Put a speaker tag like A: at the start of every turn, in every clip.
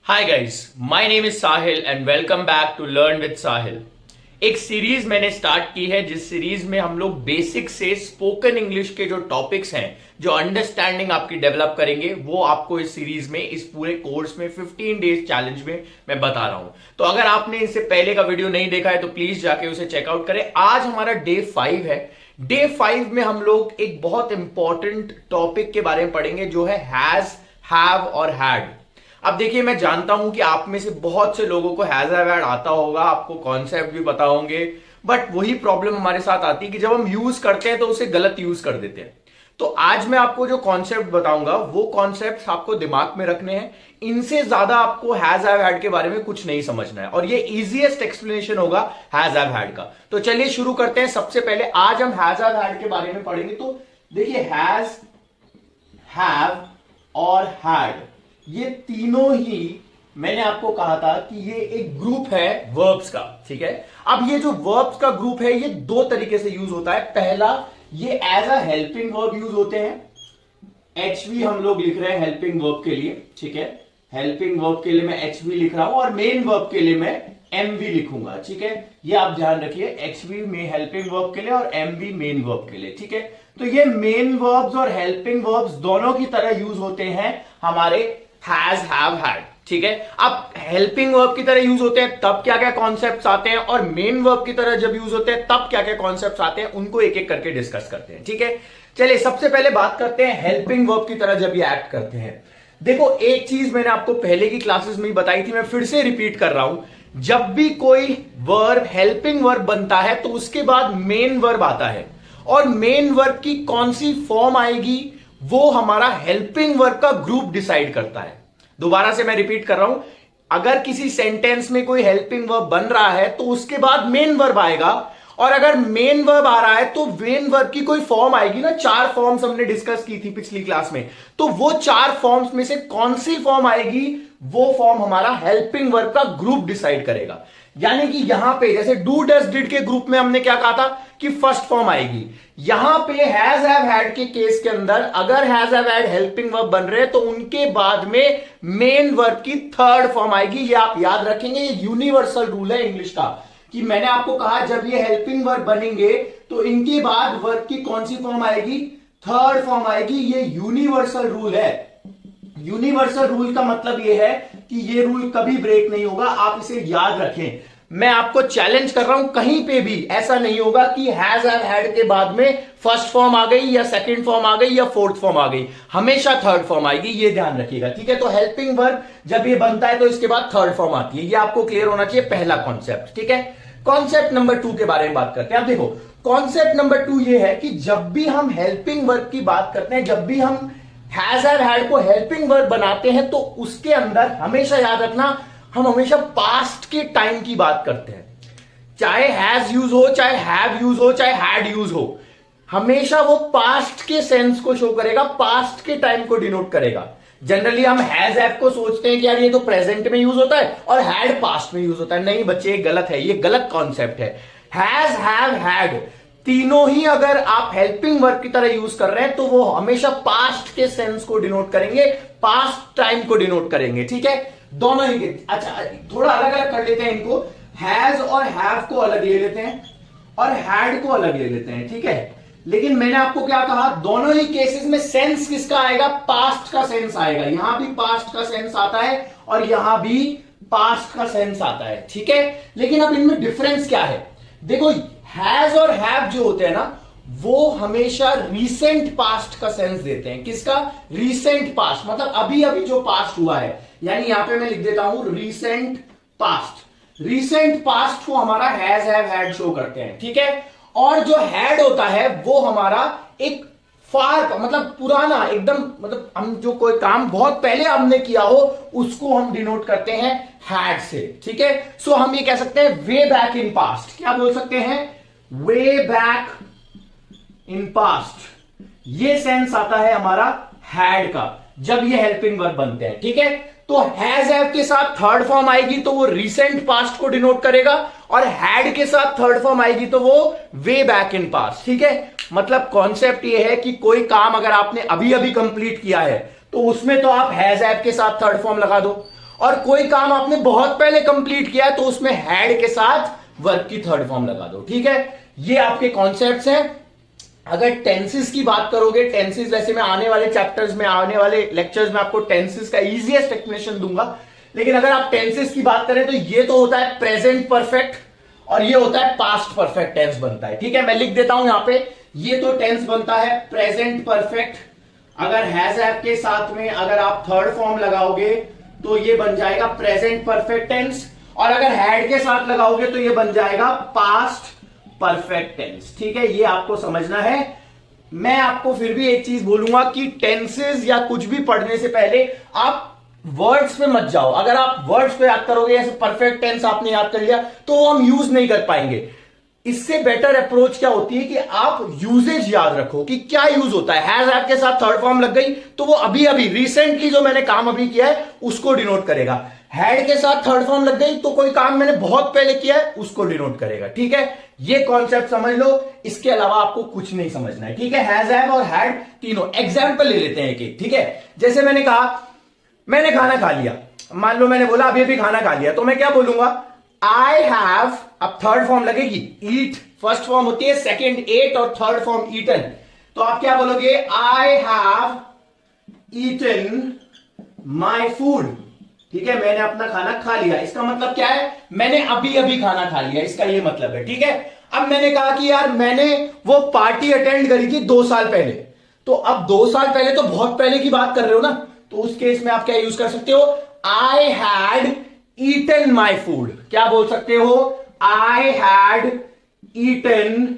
A: Hi guys, my name is Sahil and welcome back to learn with Sahil. एक series मैंने start की है जिस सीरीज में हम लोग बेसिक से स्पोकन इंग्लिश के जो टॉपिक्स हैं, जो अंडरस्टैंडिंग आपकी डेवलप करेंगे, वो आपको इस सीरीज में, इस पूरे कोर्स में 15 डेज चैलेंज में मैं बता रहा हूं। तो अगर आपने इससे पहले का वीडियो नहीं देखा है तो प्लीज जाके उसे चेकआउट करें। आज हमारा डे 5 है। डे 5 में हम लोग एक बहुत इंपॉर्टेंट टॉपिक के बारे में पढ़ेंगे जो है हैज, हैव और हैड। अब देखिए, मैं जानता हूं कि आप में से बहुत से लोगों को हैज हैव हैड आता होगा, आपको कॉन्सेप्ट भी पता होंगे, बट वही प्रॉब्लम हमारे साथ आती है कि जब हम यूज करते हैं तो उसे गलत यूज कर देते हैं। तो आज मैं आपको जो कॉन्सेप्ट बताऊंगा वो कॉन्सेप्ट आपको दिमाग में रखने हैं। इनसे ज्यादा आपको हैज हैव हैड के बारे में कुछ नहीं समझना है और ये इजीएस्ट एक्सप्लेनेशन होगा हैज हैव हैड का। तो चलिए शुरू करते हैं। सबसे पहले आज हम हैज हैव हैड के बारे में पढ़ेंगे। तो देखिए, हैज, हैव और हैड, ये तीनों ही मैंने आपको कहा था कि ये एक ग्रुप है वर्ब्स का। ठीक है, अब ये जो वर्ब्स का ग्रुप है ये दो तरीके से यूज होता है। पहला, ये as a helping verb use होते हैं। एचवी हम लोग लिख रहे हैं हेल्पिंग वर्ब के लिए। ठीक है, हेल्पिंग वर्ब के लिए मैं एचवी लिख रहा हूं और मेन वर्ब के लिए मैं एमवी लिखूंगा। ठीक है, ये आप ध्यान रखिए, एचवी में हेल्पिंग वर्ब के लिए और एमवी मेन वर्ब के लिए। ठीक है, तो ये मेन वर्ब्स और हेल्पिंग वर्ब्स दोनों की तरह यूज होते हैं हमारे हैज, हैव, हैड। ठीक है, अब हेल्पिंग वर्ब की तरह यूज होते हैं तब क्या क्या कॉन्सेप्ट्स आते हैं और मेन वर्ब की तरह जब यूज होते हैं तब क्या क्या कॉन्सेप्ट्स आते हैं, उनको एक एक करके डिस्कस करते हैं। ठीक है, चलिए सबसे पहले बात करते हैं हेल्पिंग वर्ब की तरह जब ये एक्ट करते हैं। देखो, एक चीज मैंने आपको पहले की क्लासेस में बताई थी, मैं फिर से रिपीट कर रहा हूं। जब भी कोई वर्ब हेल्पिंग वर्ब बनता है तो उसके बाद मेन वर्ब आता है और मेन वर्ब की कौन सी फॉर्म आएगी वो हमारा हेल्पिंग वर्ब का ग्रुप डिसाइड करता है। दोबारा से मैं रिपीट कर रहा हूं, अगर किसी सेंटेंस में कोई हेल्पिंग वर्ब बन रहा है तो उसके बाद मेन वर्ब आएगा और अगर मेन वर्ब आ रहा है तो मेन वर्ब की कोई फॉर्म आएगी ना। 4 फॉर्म्स हमने डिस्कस की थी पिछली क्लास में, तो वो 4 फॉर्म्स में से कौन सी फॉर्म आएगी वो फॉर्म हमारा हेल्पिंग वर्ब का ग्रुप डिसाइड करेगा। यानी कि यहां पे जैसे डू, डज, डिड के ग्रुप में हमने क्या कहा था कि फर्स्ट फॉर्म आएगी। यहां पे हैज, हैव, हैड के केस के अंदर अगर has, have, had helping verb बन रहे हैं तो उनके बाद में मेन वर्ब की थर्ड फॉर्म आएगी। ये आप याद रखेंगे, ये यूनिवर्सल रूल है इंग्लिश का कि मैंने आपको कहा जब ये हेल्पिंग वर्ब बनेंगे तो इनके बाद वर्ब की कौन सी फॉर्म आएगी, थर्ड फॉर्म आएगी। ये यूनिवर्सल रूल है। यूनिवर्सल रूल का मतलब यह है कि ये रूल कभी ब्रेक नहीं होगा, आप इसे याद रखें। मैं आपको चैलेंज कर रहा हूं, कहीं पे भी ऐसा नहीं होगा कि हैज, हैव, हैड के बाद में फर्स्ट फॉर्म आ गई या सेकंड फॉर्म आ गई या फोर्थ फॉर्म आ गई, हमेशा थर्ड फॉर्म आएगी, ये ध्यान रखिएगा। ठीक है, तो हेल्पिंग वर्ब जब ये बनता है तो इसके बाद थर्ड फॉर्म आती है, ये आपको क्लियर होना चाहिए, पहला कॉन्सेप्ट। ठीक है, कॉन्सेप्ट नंबर 2 के बारे में बात करते हैं। अब देखो, कॉन्सेप्ट नंबर 2 ये है कि जब भी हम हेल्पिंग वर्ब की बात करते हैं, जब भी हम हैज, हैव, हैड को हेल्पिंग वर्ब बनाते हैं तो उसके अंदर हमेशा याद रखना, हम हमेशा पास्ट के टाइम की बात करते हैं। चाहे हैज यूज हो, चाहे हैव यूज हो, चाहे हैड यूज हो, हमेशा वो पास्ट के सेंस को शो करेगा, पास्ट के टाइम को डिनोट करेगा। जनरली हम हैज, हैव को सोचते हैं कि यार ये तो प्रेजेंट में यूज होता है और हैड पास्ट में यूज होता है। नहीं बच्चे, गलत है, ये गलत कॉन्सेप्ट है। हैज, हैव, हैड तीनों ही अगर आप हेल्पिंग वर्ब की तरह यूज कर रहे हैं तो वो हमेशा पास्ट के सेंस को डिनोट करेंगे, पास्ट टाइम को डिनोट करेंगे। ठीक है, दोनों ही। अच्छा, थोड़ा अलग अलग कर लेते हैं इनको, हैज और हैव को अलग ले लेते हैं और हैड को अलग ले लेते हैं। ठीक है, लेकिन मैंने आपको क्या कहा, दोनों ही केसेस में सेंस किसका आएगा, पास्ट का सेंस आएगा। यहां भी पास्ट का सेंस आता है और यहां भी पास्ट का सेंस आता है। ठीक है, लेकिन अब इनमें डिफरेंस क्या है, देखो, हैज और हैव जो होते हैं ना वो हमेशा रीसेंट पास्ट का सेंस देते हैं। किसका, रीसेंट पास्ट, मतलब अभी अभी जो पास्ट हुआ है। यानी यहां पे मैं लिख देता हूं रीसेंट पास्ट। रीसेंट पास्ट को हमारा हैज, हैव, हैड शो करते हैं। ठीक है, और जो हैड होता है वो हमारा एक फार, मतलब पुराना एकदम, मतलब हम जो कोई काम बहुत पहले हमने किया हो उसको हम डिनोट करते हैं हैड से। ठीक है, सो हम ये कह सकते हैं वे बैक इन पास्ट। क्या बोल सकते हैं, वे बैक इन पास्ट। ये सेंस आता है हमारा हैड का जब ये हेल्पिंग वर्ब बनते हैं। ठीक है, तो हैज, हैव के साथ थर्ड फॉर्म आएगी तो वो रिसेंट पास्ट को डिनोट करेगा और हैड के साथ थर्ड फॉर्म आएगी तो वो वे बैक इन पास्ट। ठीक है, मतलब कॉन्सेप्ट ये है कि कोई काम अगर आपने अभी अभी कंप्लीट किया है तो उसमें तो आप हैज, हैव के साथ थर्ड फॉर्म लगा दो और कोई काम आपने बहुत पहले कंप्लीट किया है तो उसमें हैड के साथ वर्ब की थर्ड फॉर्म लगा दो। ठीक है, ये आपके कॉन्सेप्ट्स हैं। अगर टेंसेस की बात करोगे, टेंसेस वैसे मैं आने वाले चैप्टर्स में, आने वाले लेक्चर्स में आपको टेंसेस का इजीएस्ट एक्सप्लेनेशन दूंगा, लेकिन अगर आप टेंसेस की बात करें तो ये तो होता है प्रेजेंट परफेक्ट और ये होता है पास्ट परफेक्ट टेंस बनता है। ठीक है, मैं लिख देता हूं यहां पे, ये तो टेंस बनता है प्रेजेंट परफेक्ट। अगर हैज हैव के साथ में अगर आप थर्ड फॉर्म लगाओगे तो ये बन जाएगा प्रेजेंट परफेक्ट टेंस, और अगर हैड के साथ लगाओगे तो ये बन जाएगा पास्ट परफेक्ट टेंस। ठीक है, ये आपको समझना है। मैं आपको फिर भी एक चीज बोलूंगा कि टेंसेस या कुछ भी पढ़ने से पहले आप वर्ड्स पे मत जाओ। अगर आप वर्ड्स पे याद करोगे, जैसे परफेक्ट टेंस आपने याद कर लिया तो हम यूज नहीं कर पाएंगे। इससे बेटर अप्रोच क्या होती है कि आप यूजेज याद रखो कि क्या यूज होता है। हैज हैव के साथ थर्ड फॉर्म लग गई तो वो अभी अभी रिसेंटली जो मैंने काम अभी किया है उसको डिनोट करेगा। हैड के साथ थर्ड फॉर्म लग गई तो कोई काम मैंने बहुत पहले किया है उसको डिनोट करेगा। ठीक है, ये कॉन्सेप्ट समझ लो, इसके अलावा आपको कुछ नहीं समझना है। ठीक है, हैज हैव और हैड तीनों एग्जाम्पल ले लेते हैं एक एक। ठीक है, जैसे मैंने कहा मैंने खाना खा लिया, मान लो मैंने बोला अभी अभी खाना खा लिया, तो मैं क्या बोलूंगा, आई हैव, अब थर्ड फॉर्म लगेगी, ईट फर्स्ट फॉर्म होती है, सेकेंड एट और थर्ड फॉर्म ईटन। तो आप क्या बोलोगे, I have eaten my food. ठीक है, मैंने अपना खाना खा लिया, इसका मतलब क्या है, मैंने अभी अभी खाना खा लिया, इसका ये मतलब है। ठीक है, अब मैंने कहा कि यार मैंने वो पार्टी अटेंड करी थी 2 साल पहले, तो अब 2 साल पहले तो बहुत पहले की बात कर रहे हो ना, तो उस केस में आप क्या यूज कर सकते हो, I had eaten my food. क्या बोल सकते हो, I had eaten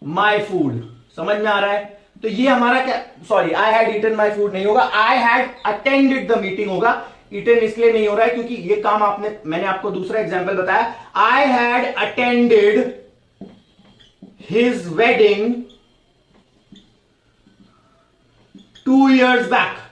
A: my food. समझ में आ रहा है? तो ये हमारा क्या, sorry I had eaten my food नहीं होगा, I had attended the meeting होगा। ईटन इसलिए नहीं हो रहा है क्योंकि ये काम मैंने आपको दूसरा एग्जाम्पल बताया, आई had attended his wedding 2 years back.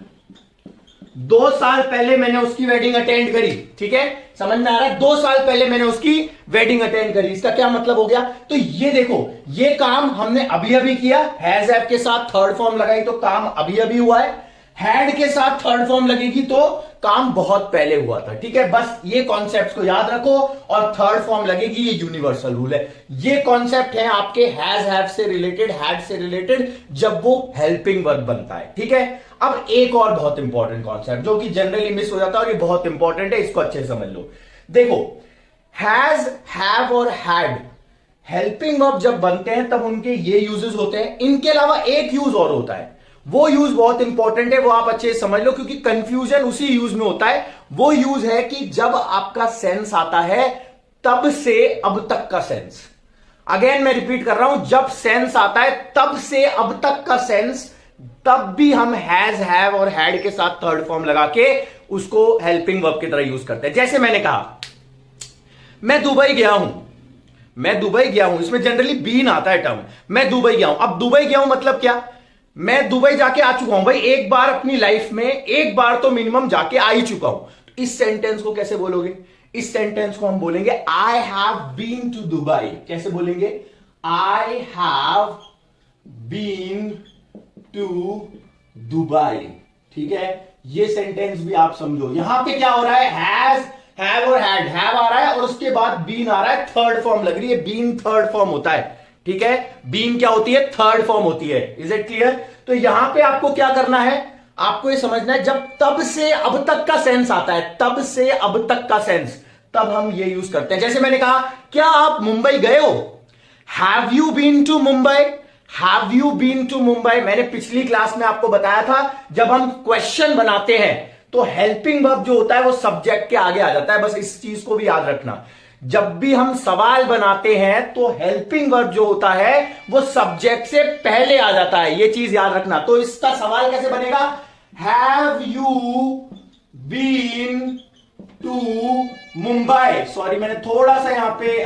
A: 2 साल पहले मैंने उसकी वेडिंग अटेंड करी। ठीक है, समझ में आ रहा है, 2 साल पहले मैंने उसकी वेडिंग अटेंड करी, इसका क्या मतलब हो गया, तो ये देखो ये काम हमने अभी अभी किया, हैज हैव के साथ थर्ड फॉर्म लगाई तो काम अभी अभी हुआ है, हैड के साथ थर्ड फॉर्म लगेगी तो काम बहुत पहले हुआ था। ठीक है, बस ये कॉन्सेप्ट्स को याद रखो, और थर्ड फॉर्म लगेगी, ये यूनिवर्सल रूल है। ये कॉन्सेप्ट है आपके हैज हैव से रिलेटेड, हैड से रिलेटेड, जब वो हेल्पिंग वर्ब बनता है। ठीक है, अब एक और बहुत इंपॉर्टेंट कॉन्सेप्ट जो कि जनरली मिस हो जाता है और ये बहुत इंपॉर्टेंट है, इसको अच्छे से समझ लो। देखो, हैज, हैव और हैड हेल्पिंग वर्ब जब बनते हैं तब उनके ये यूजेस होते हैं। इनके अलावा एक यूज और होता है, वो यूज बहुत इंपॉर्टेंट है, वो आप अच्छे से समझ लो क्योंकि कंफ्यूजन उसी यूज में होता है। वो यूज है कि जब आपका सेंस आता है तब से अब तक का सेंस। अगेन मैं रिपीट कर रहा हूं, जब सेंस आता है तब से अब तक का सेंस, तब भी हम हैज, हैव और हैड के साथ थर्ड फॉर्म लगा के उसको हेल्पिंग वर्ब की तरह यूज करते हैं। जैसे मैंने कहा मैं दुबई गया हूं, मैं दुबई गया हूं, इसमें जनरली बीन आता है टर्म, मैं दुबई गया हूं। अब दुबई गया हूं मतलब क्या, मैं दुबई जाके आ चुका हूं भाई, एक बार अपनी लाइफ में एक बार तो मिनिमम जाके आ ही चुका हूं। तो इस सेंटेंस को कैसे बोलोगे, इस सेंटेंस को हम बोलेंगे I have been to Dubai. कैसे बोलेंगे, I have been to Dubai. ठीक है, ये सेंटेंस भी आप समझो। यहां पे क्या हो रहा है, हैज, हैव और हैड, हैव आ रहा है और उसके बाद बीन आ रहा है, थर्ड फॉर्म लग रही है, बीन थर्ड फॉर्म होता है। ठीक है, बीन क्या होती है, थर्ड फॉर्म होती है। Is it clear? तो यहां पे आपको क्या करना है, आपको ये समझना है, जब तब से अब तक का सेंस आता है, तब से अब तक का सेंस, तब हम ये यूज करते हैं। जैसे मैंने कहा, क्या आप मुंबई गए हो, have you been to Mumbai, have you been to Mumbai. मैंने पिछली क्लास में आपको बताया था, जब हम क्वेश्चन बनाते हैं तो हेल्पिंग वर्ब जो होता है वो सब्जेक्ट के आगे आ जाता है। बस इस चीज को भी याद रखना, जब भी हम सवाल बनाते हैं तो हेल्पिंग वर्ब जो होता है वो सब्जेक्ट से पहले आ जाता है, ये चीज याद रखना। तो इसका सवाल कैसे बनेगा, have you been to Mumbai. Sorry, मैंने थोड़ा सा यहां पे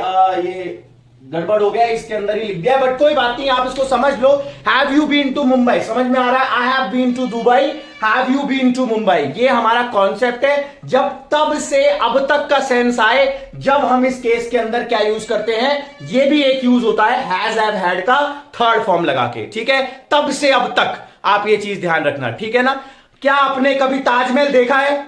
A: ये गड़बड़ हो गया, इसके अंदर ही लिख दिया, बट कोई बात नहीं, आप इसको समझ लो। Have you been to Mumbai, समझ में आ रहा है, I have been to Dubai, have you been to Mumbai. ये हमारा कॉन्सेप्ट है, जब तब से अब तक का सेंस आए, जब हम इस केस के अंदर क्या यूज करते हैं, ये भी एक यूज होता है हैज, हैव, हैड का थर्ड फॉर्म लगा के। ठीक है, तब से अब तक, आप ये चीज ध्यान रखना। ठीक है ना? क्या आपने कभी ताजमहल देखा है?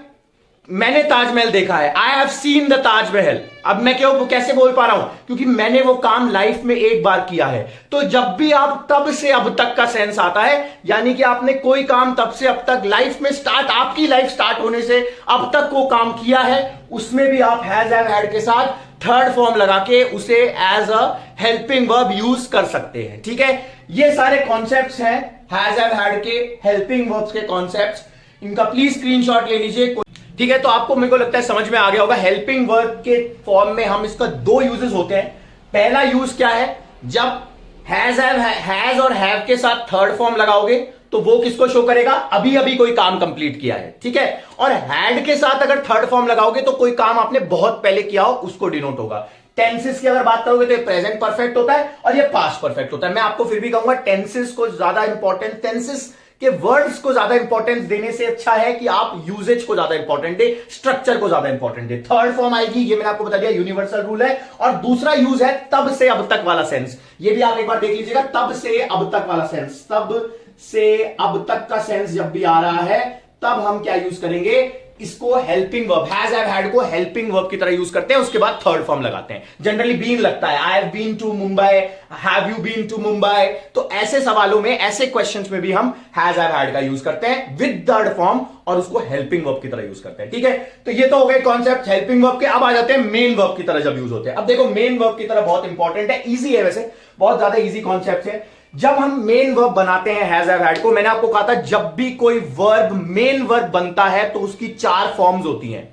A: मैंने ताजमहल देखा है, I have seen the Taj Mahal. अब मैं क्यों कैसे बोल पा रहा हूं? क्योंकि मैंने वो काम लाइफ में एक बार किया है। तो जब भी आप तब से अब तक का सेंस आता है, यानी कि आपने कोई काम तब से अब तक लाइफ में स्टार्ट, आपकी लाइफ स्टार्ट होने से अब तक वो काम किया है, उसमें भी आप हैज हैव हैड के साथ थर्ड फॉर्म लगा के उसे as a helping verb use कर सकते हैं। ठीक है, ये सारे कॉन्सेप्ट्स हैं हैज हैव हैड के, हेल्पिंग वर्ब्स के कॉन्सेप्ट्स। इनका प्लीज स्क्रीनशॉट ले लीजिए। ठीक है, तो आपको मेरे को लगता है समझ में आ गया होगा। हेल्पिंग वर्ब के फॉर्म में हम इसका दो यूजेस होते हैं। पहला यूज क्या है? जब हैज और हैव के साथ थर्ड फॉर्म लगाओगे तो वो किसको शो करेगा? अभी अभी कोई काम कंप्लीट किया है। ठीक है, और हैड के साथ अगर थर्ड फॉर्म लगाओगे तो कोई काम आपने बहुत पहले किया हो, उसको डिनोट होगा। टेंसेस की अगर बात करोगे तो ये प्रेजेंट परफेक्ट होता है और ये पास्ट परफेक्ट होता है। मैं आपको फिर भी कहूंगा टेंसेस को ज्यादा इंपॉर्टेंट, टेंसेस के वर्ड्स को ज्यादा इंपॉर्टेंस देने से अच्छा है कि आप यूजेज को ज्यादा इंपॉर्टेंट दे, स्ट्रक्चर को ज्यादा इंपॉर्टेंट दे। थर्ड फॉर्म आएगी, ये मैंने आपको बता दिया, यूनिवर्सल रूल है। और दूसरा यूज है तब से अब तक वाला सेंस। ये भी आप एक बार देख लीजिएगा, तब से अब तक वाला सेंस। तब से अब तक का सेंस जब भी आ रहा है तब हम क्या यूज करेंगे? इसको helping verb, has have had को हेल्पिंग वर्ब की तरह यूज करते हैं, उसके बाद थर्ड फॉर्म लगाते हैं। जनरली बीन लगता है, I have been to Mumbai, have you been to Mumbai. तो ऐसे सवालों में, ऐसे क्वेश्चंस में भी हम हैज हैव हैड का यूज करते हैं विद थर्ड फॉर्म और उसको हेल्पिंग वर्ब की तरह यूज करते हैं। ठीक है, तो ये तो हो गए कॉन्सेप्ट हेल्पिंग वर्ब के। अब आ जाते हैं मेन वर्ब की तरह जब यूज होते हैं। अब देखो मेन वर्ब की तरह बहुत इंपॉर्टेंट है, इजी है, वैसे बहुत ज्यादा इजी कॉन्सेप्ट है। जब हम मेन वर्ब बनाते हैं हैज हैव हैड को, मैंने आपको कहा था जब भी कोई वर्ब मेन वर्ब बनता है तो उसकी चार फॉर्म्स होती हैं।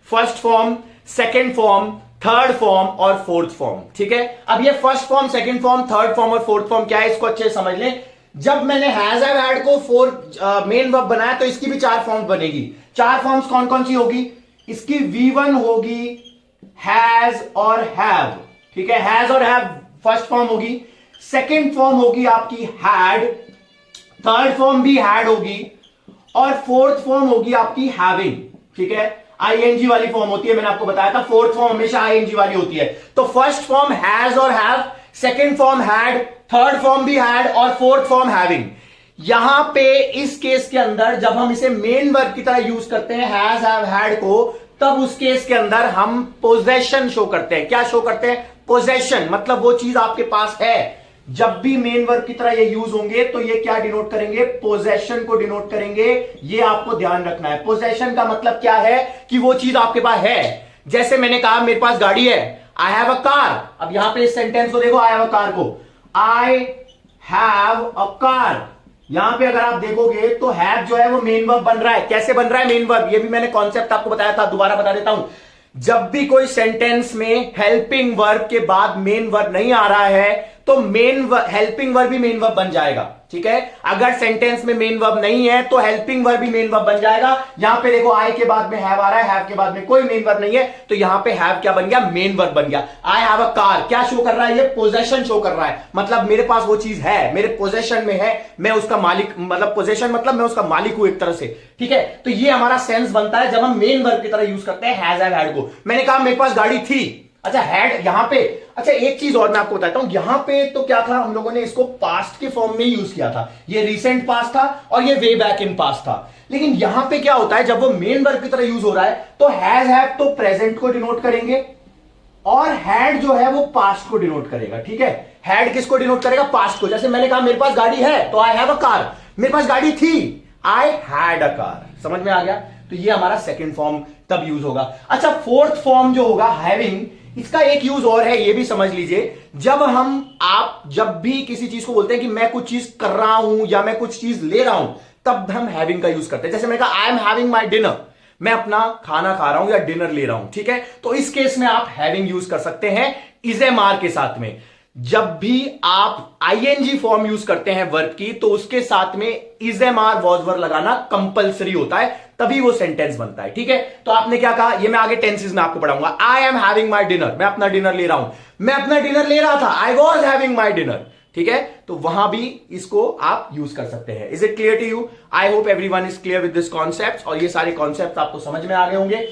A: First form, second form, third form और फोर्थ फॉर्म। ठीक है, अब ये first form, second form, third form और फोर्थ फॉर्म क्या है, इसको अच्छे से समझ लें। जब मैंने हैज हैव हैड को मेन वर्ब बनाया तो इसकी भी चार फॉर्म्स बनेगी। चार फॉर्म्स कौन कौन सी होगी? इसकी V1 होगी हैज और हैव। ठीक है, हैज और हैव फर्स्ट फॉर्म होगी। सेकेंड फॉर्म होगी आपकी हैड, थर्ड फॉर्म भी हैड होगी और फोर्थ फॉर्म होगी आपकी हैविंग। ठीक है, आईएनजी वाली फॉर्म होती है, मैंने आपको बताया था फोर्थ फॉर्म हमेशा आईएनजी वाली होती है। तो फर्स्ट फॉर्म हैज और have, second form had, third form भी हैड और फोर्थ फॉर्म हैविंग। यहां पे इस केस के अंदर जब हम इसे मेन वर्ब की तरह यूज करते हैं हैज हैव हैड को, तब उस केस के अंदर हम पोजेशन शो करते हैं। क्या शो करते हैं? पोजेशन, मतलब वो चीज आपके पास है। जब भी मेन वर्ब की तरह ये यूज होंगे तो ये क्या डिनोट करेंगे? पोजेशन को डिनोट करेंगे। ये आपको ध्यान रखना है। पोजेशन का मतलब क्या है? कि वो चीज आपके पास है। जैसे मैंने कहा मेरे पास गाड़ी है, आई हैव अ कार। अब यहां पे इस सेंटेंस को देखो, आई हैव अ कार को, आई हैव अ कार। यहां पे अगर आप देखोगे तो हैव जो है वो मेन वर्ब बन रहा है। कैसे बन रहा है मेन वर्ब? ये भी मैंने कॉन्सेप्ट आपको बताया था, दोबारा बता देता हूं। जब भी कोई सेंटेंस में हेल्पिंग वर्ब के बाद मेन वर्ब नहीं आ रहा है तो हेल्पिंग वर्ब भी मेन वर्ब बन जाएगा। ठीक है, अगर सेंटेंस में मेन वर्ब नहीं है तो हेल्पिंग वर्ब भी मेन वर्ब बन जाएगा। यहां पे देखो आई के बाद में हैव आ रहा है, हैव के बाद में कोई मेन वर्ब नहीं है, तो यहां पे हैव क्या बन गया? मेन वर्ब बन गया। आई हैव अ कार क्या शो कर रहा है? ये पोजेशन शो कर रहा है, मतलब मेरे पास वो चीज है, मेरे पोजेशन में है, मैं उसका मालिक, मतलब पोजेशन मतलब मैं उसका मालिक हूं एक तरह से। ठीक है, तो ये हमारा सेंस बनता है जब हम मेन वर्ब की तरह यूज करते हैं हैज हैव हैड को। मैंने कहा मेरे पास गाड़ी थी, अच्छा हैड यहां पे। अच्छा एक चीज और मैं आपको बताता हूं, यहां पे तो क्या था, हम लोगों ने इसको पास्ट के फॉर्म में यूज किया था। ये रिसेंट पास्ट था और ये वे बैक इन पास्ट था। लेकिन यहां पे क्या होता है, जब वो मेन वर्ब की तरह यूज हो रहा है तो हैज हैव तो प्रेजेंट को डिनोट करेंगे और हैड जो है वो पास्ट को डिनोट करेगा। ठीक है, हैड किसको डिनोट करेगा? पास्ट को। जैसे मैंने कहा मेरे पास गाड़ी है तो आई हैव अ कार, मेरे पास गाड़ी थी, आई हैड अ कार। समझ में आ गया? तो ये हमारा सेकंड फॉर्म तब यूज होगा। अच्छा फोर्थ फॉर्म जो होगा हैविंग, इसका एक यूज और है, ये भी समझ लीजिए। जब भी किसी चीज को बोलते हैं कि मैं कुछ चीज कर रहा हूं या मैं कुछ चीज ले रहा हूं, तब हम हैविंग का यूज करते हैं। जैसे मैंने कहा I am having my dinner, मैं अपना खाना खा रहा हूं या डिनर ले रहा हूं। ठीक है, तो इस केस में आप हैविंग यूज कर सकते हैं इज एम आर के साथ में। जब भी आप आईएनजी फॉर्म यूज करते हैं वर्ब की तो उसके साथ में is am are was verb लगाना कंपलसरी होता है, तभी वो सेंटेंस बनता है। ठीक है, तो आपने क्या कहा, ये मैं आगे टेंसेस में आपको पढ़ाऊंगा। I am having my dinner, मैं अपना डिनर ले रहा हूं, मैं अपना डिनर ले रहा था, I was having my dinner. ठीक है, तो वहां भी इसको आप यूज कर सकते हैं। Is it clear to you? I hope everyone is clear with this concept, और ये सारे कॉन्सेप्ट आपको समझ में आ गए होंगे।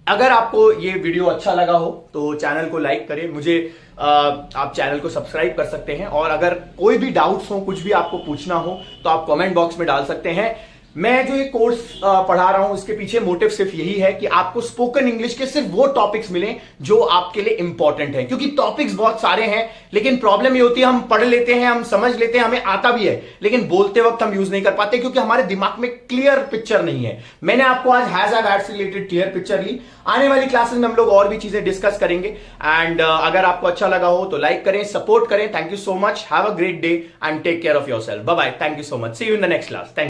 A: अगर आपको ये वीडियो अच्छा लगा हो तो चैनल को लाइक करें, मुझे आप चैनल को सब्सक्राइब कर सकते हैं, और अगर कोई भी डाउट्स हो, कुछ भी आपको पूछना हो तो आप कमेंट बॉक्स में डाल सकते हैं।
B: मैं जो ये कोर्स पढ़ा रहा हूं इसके पीछे मोटिव सिर्फ यही है कि आपको स्पोकन इंग्लिश के सिर्फ वो टॉपिक्स मिलें जो आपके लिए इंपॉर्टेंट है, क्योंकि टॉपिक्स बहुत सारे हैं लेकिन प्रॉब्लम ये होती है हम पढ़ लेते हैं, हम समझ लेते हैं, हमें आता भी है, लेकिन बोलते वक्त हम यूज नहीं कर पाते क्योंकि हमारे दिमाग में क्लियर पिक्चर नहीं है। मैंने आपको आज हैज हैव हैड से रिलेटेड क्लियर पिक्चर ली। आने वाली क्लासेस में हम लोग और भी चीजें डिस्कस करेंगे। एंड अगर आपको अच्छा लगा हो तो लाइक करें, सपोर्ट करें। Thank you so much, have a great day and take care of yourself. Bye bye, thank you so much, see you in the next class. Thank